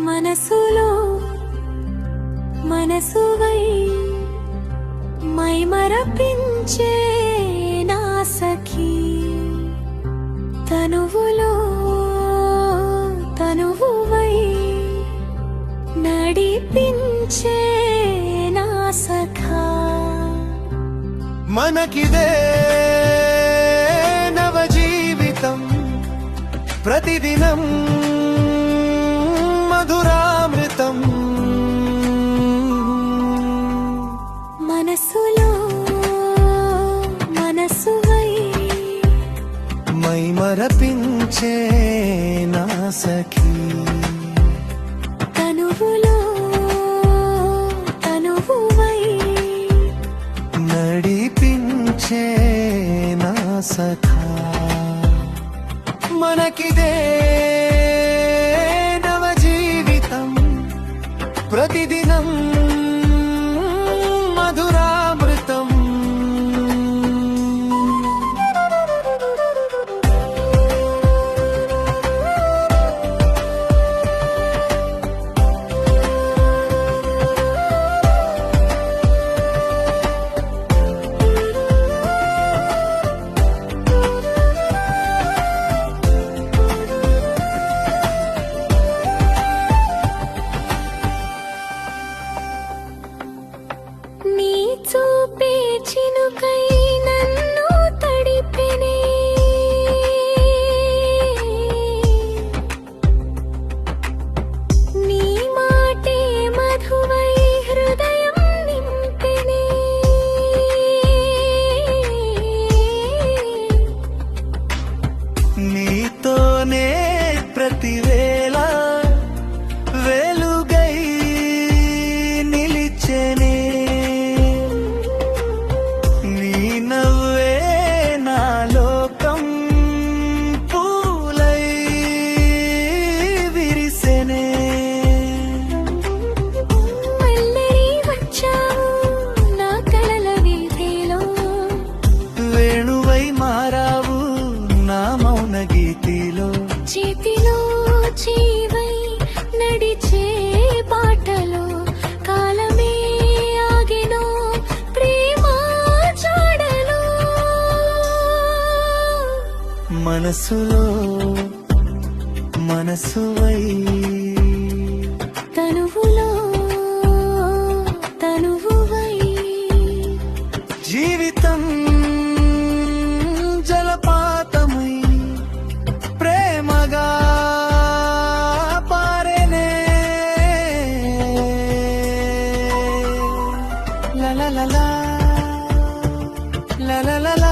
మనసులో మనసువై మై మరపించే నా సఖీ, తనువులో తనువువై నడిపించే నా సఖా. మనకిదే నవ జీవితం, ప్రతిదినం మధురామృతం. మనసులో మనసువై మై మరపించే నా సఖీ, తనువులో తనువువై నడిపించే నా సఖా. మనకిదే నవ జీవితం, ప్రతిదినం మధురామృతం. నీ చూపే చినుకై నన్ను తడిపెనే, నీ మాటే మధువై హృదయం నింపెనే. నీతోనే ప్రతివేళ వెలుగై నిలిచెనే, నీ నవ్వే నా లోకం పూలై విరిసెనే. మల్లె వచ్చావు నా కలల వీధిలో, వేణువై మారావు నా మౌన గీతిలో. చేతిలో జీవై నడిచే బాటలో, కాలమే ఆగెనో ప్రేమ జాడలో. మనసులో మనసువై తనువులో తనువువై జీవితం జలపాతమై ప్రేమగా పారేనే. లా లా లా లా లా లా లా లా.